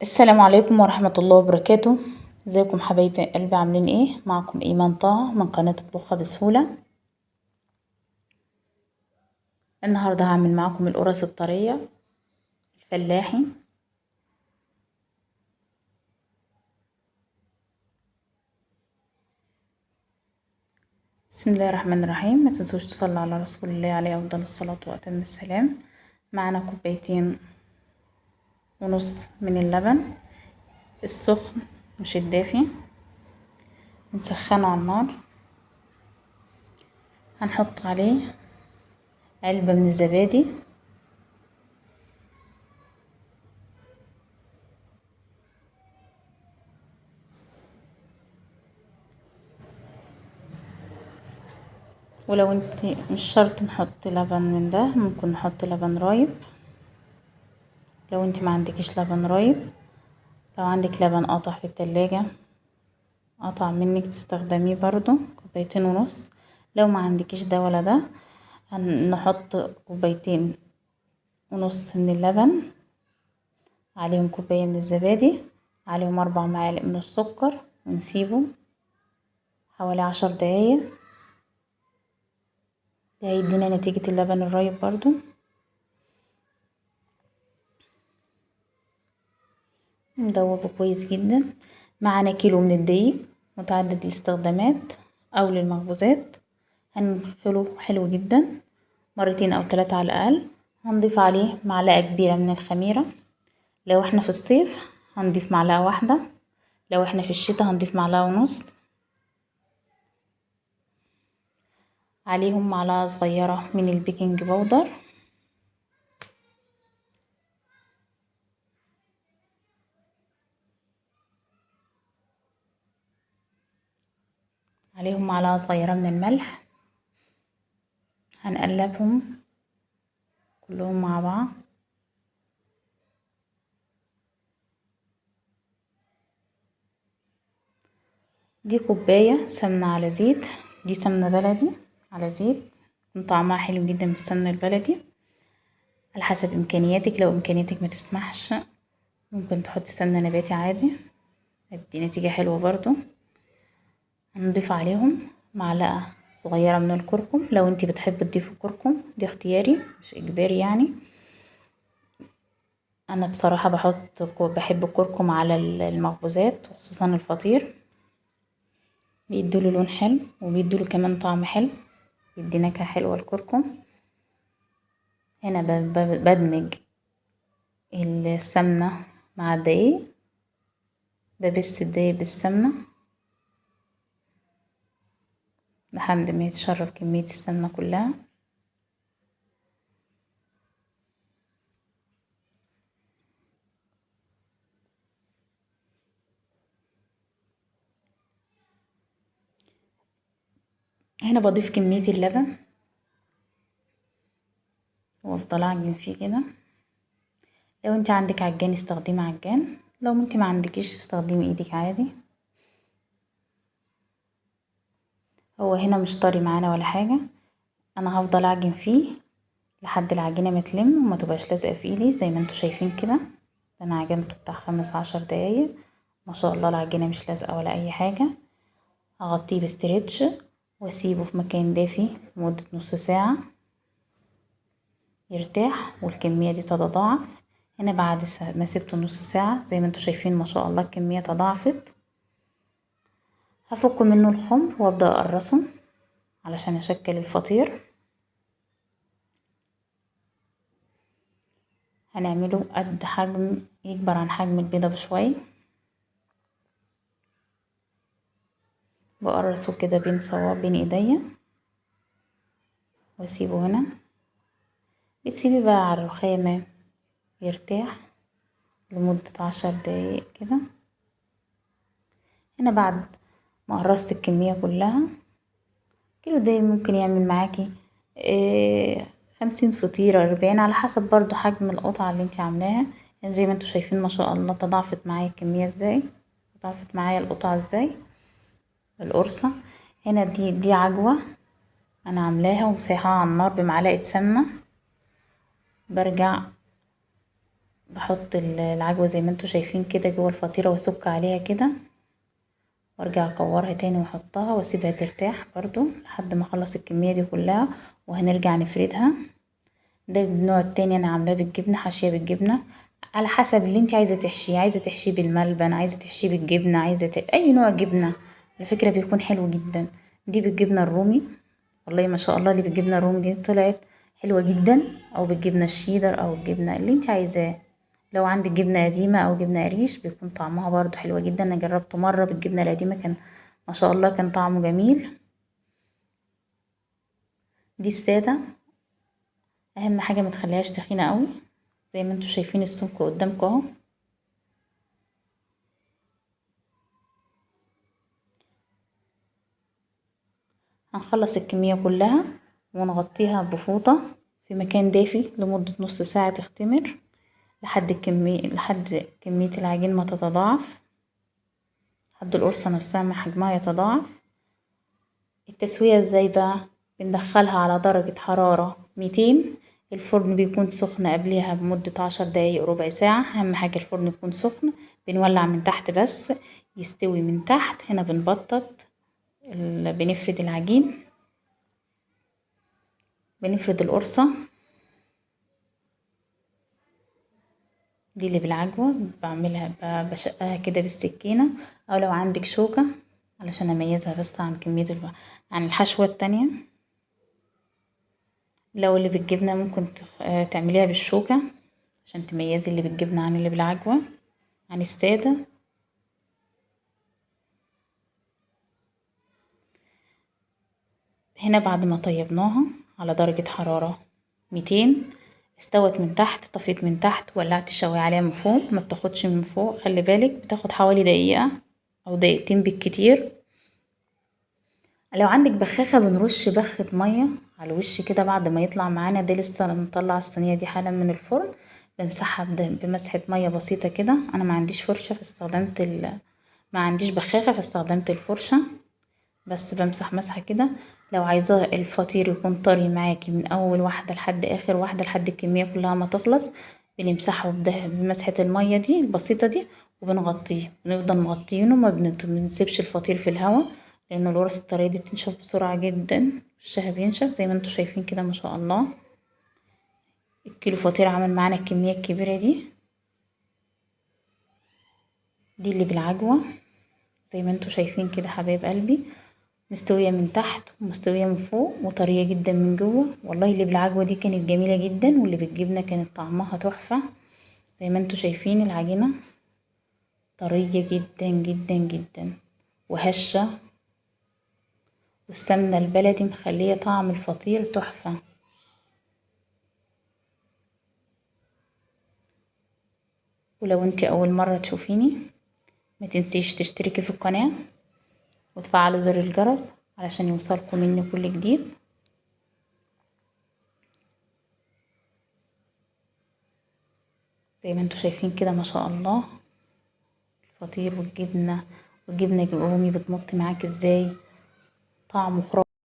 السلام عليكم ورحمة الله وبركاته. ازيكم حبايبي قلبي، عاملين ايه؟ معكم ايمان طه من قناة اطبخها بسهولة. النهاردة هعمل معكم القرص الطرية الفلاحي. بسم الله الرحمن الرحيم. ما تنسوش تصلوا على رسول الله عليه افضل الصلاة واتم السلام. معنا 2.5 كوباية من اللبن السخن مش الدافي، نسخنه على النار. هنحط عليه علبة من الزبادي، ولو انت مش شرط نحط لبن من ده، ممكن نحط لبن رايب لو انت ما عندكيش لبن رايب. لو عندك لبن قاطع في التلاجة قطع منك تستخدميه برضو 2.5 كوباية. لو ما عندكيش ده ولا ده هنحط 2.5 كوباية من اللبن، عليهم كوباية من الزبادي، عليهم 4 معالق من السكر، ونسيبه حوالي 10 دقايق. ده هيدينا نتيجة اللبن الرايب برضو. ندوبه كويس جدا. معانا كيلو من الدقيق متعدد الاستخدامات او للمخبوزات، هنخله حلو جدا 2 أو 3 على الاقل. هنضيف عليه معلقة كبيرة من الخميرة. لو احنا في الصيف هنضيف معلقة واحدة، لو احنا في الشتاء هنضيف 1.5 معلقة. عليهم معلقة صغيرة من البيكنج باودر، عليهم معلقة صغيرة من الملح. هنقلبهم كلهم مع بعض. دي كوباية سمنة على زيت، دي سمنة بلدي على زيت، طعمها حلو جدا بالسمنة البلدي على حسب امكانياتك. لو امكانياتك ما تسمحش ممكن تحطي سمنة نباتي عادي، هتدي نتيجة حلوة برضو. هنضيف عليهم معلقة صغيرة من الكركم، لو انتي بتحبي تضيفي كركم دي اختياري مش اجباري يعني. انا بصراحة بحب الكركم على المخبوزات وخصوصا الفطير، بيدوله لون حلو وبيدوله كمان طعم حلو، بيدي نكهة حلوة الكركم. هنا بدمج السمنة مع الدقيق، ببس الدقيق بالسمنة لحد ما يتشرب كمية السمنة كلها. هنا بضيف كمية اللبن وافضل اعجن فيه كده. لو انت عندك عجان استخدمي عجان، لو انت ما عندكيش استخدمي ايدك عادي. هو هنا مش طري معانا ولا حاجة، انا هفضل اعجن فيه لحد العجينة ما تلم وما تبقاش لازقة في ايدي زي ما انتوا شايفين كده. انا عجنته بتاع 15 دقايق ما شاء الله، العجينة مش لازقة ولا اي حاجة. هغطيه بستريتش واسيبه في مكان دافي لمدة نص ساعة يرتاح والكمية دي تتضاعف. هنا بعد ما سبته نص ساعة زي ما انتوا شايفين ما شاء الله الكمية تضاعفت. هفك منه الخمر وابدأ اقرصه علشان اشكل الفطير. هنعمله قد حجم، يكبر عن حجم البيضة بشوية. بقرصه كده بين صوابع بين ايديا واسيبه هنا. بتسيبي بقى على الرخامة يرتاح لمدة 10 دقايق كده. هنا بعد ما قرصت الكمية كلها، كيلو دقايق ممكن يعمل معاكي 50 فطيرة 40 على حسب برضو حجم القطعة اللي انتي عاملاها. يعني زي ما انتوا شايفين ما شاء الله تضاعفت معايا الكمية ازاي، تضاعفت معايا القطعة ازاي القرصة. هنا دي عجوة انا عاملاها ومسيحاها على النار بمعلقة سمنة. برجع بحط العجوة زي ما انتوا شايفين كده جوه الفطيرة واسك عليها كده، وارجع اكورها تاني واحطها واسيبها ترتاح برضو لحد ما اخلص الكمية دي كلها، وهنرجع نفردها. ده النوع التاني انا عاملاه بالجبنة، حاشية بالجبنة على حسب اللي انت عايزة تحشيه، عايزة تحشيه بالملبن، عايزة تحشيه بالجبنة، اي نوع جبنة على فكرة بيكون حلو جدا. دي بالجبنة الرومي، والله ما شاء الله اللي بالجبنة الرومي دي طلعت حلوة جدا، او بالجبنة الشيدر او الجبنة اللي انت عايزاه. لو عندك جبنة قديمة او جبنة قريش بيكون طعمها برضو حلوة جدا. انا جربته مرة بالجبنة القديمة كان ما شاء الله كان طعمه جميل. دي السادة، اهم حاجة ما تخليهاش تخينة قوي، زي ما انتوا شايفين السمك قدامكم اهو. هنخلص الكمية كلها ونغطيها بفوطة في مكان دافي لمدة نص ساعة تختمر، لحد كمية العجين ما تتضاعف، لحد القرصة نفسها ما حجمها يتضاعف. التسوية ازاي بقى؟ بندخلها على درجة حرارة 200. الفرن بيكون سخن قبلها بمدة 10 دقايق ربع ساعة، اهم حاجة الفرن يكون سخن. بنولع من تحت بس يستوي من تحت. هنا بنفرد العجين، بنفرد القرصة دي اللي بالعجوة، بعملها بشقها كده بالسكينة، او لو عندك شوكة علشان اميزها بس عن عن الحشوة التانية. لو اللي بالجبنة ممكن تعمليها بالشوكة عشان تميزي اللي بالجبنة عن اللي بالعجوة عن السادة. هنا بعد ما طيبناها على درجة حرارة 200 استوت من تحت، طفيت من تحت، ولعت الشواية عليها من فوق. ما بتاخدش من فوق، خلي بالك بتاخد حوالي دقيقة او دقيقتين بالكتير. لو عندك بخاخة بنرش بخة مية على الوش كده بعد ما يطلع معانا. ده لسه مطلع الصينية دي حالا من الفرن، بمسحها بمسحة مية بسيطة كده. انا ما عنديش فرشة فاستخدمت ما عنديش بخاخة فاستخدمت الفرشة، بس بمسح مسحة كده. لو عايزاه الفطير يكون طري معاكي من اول واحدة لحد اخر واحدة لحد الكمية كلها ما تخلص، بنمسحه بمسحة المية دي البسيطة دي، وبنغطيه. بنفضل مغطيينه، ما بنسيبش الفطير في الهواء، لان القرص الطرية دي بتنشف بسرعة جدا، وشها بينشف زي ما انتوا شايفين كده ما شاء الله. الكيلو فطير عمل معانا الكمية الكبيرة دي اللي بالعجوة زي ما انتوا شايفين كده حبايب قلبي، مستوية من تحت ومستوية من فوق وطرية جدا من جوه. والله اللي بالعجوة دي كانت جميلة جدا، واللي بالجبنة كانت طعمها تحفة. زي ما انتوا شايفين العجينة طرية جدا جدا جدا وهشة، والسمنة البلدي مخلية طعم الفطير تحفة. ولو انتي اول مرة تشوفيني ما تنسيش تشتركي في القناة وتفعلوا زر الجرس علشان يوصلكم مني كل جديد. زي ما انتوا شايفين كده ما شاء الله الفطير والجبنة الرومي بتمط معاك ازاي، طعمه خرافي.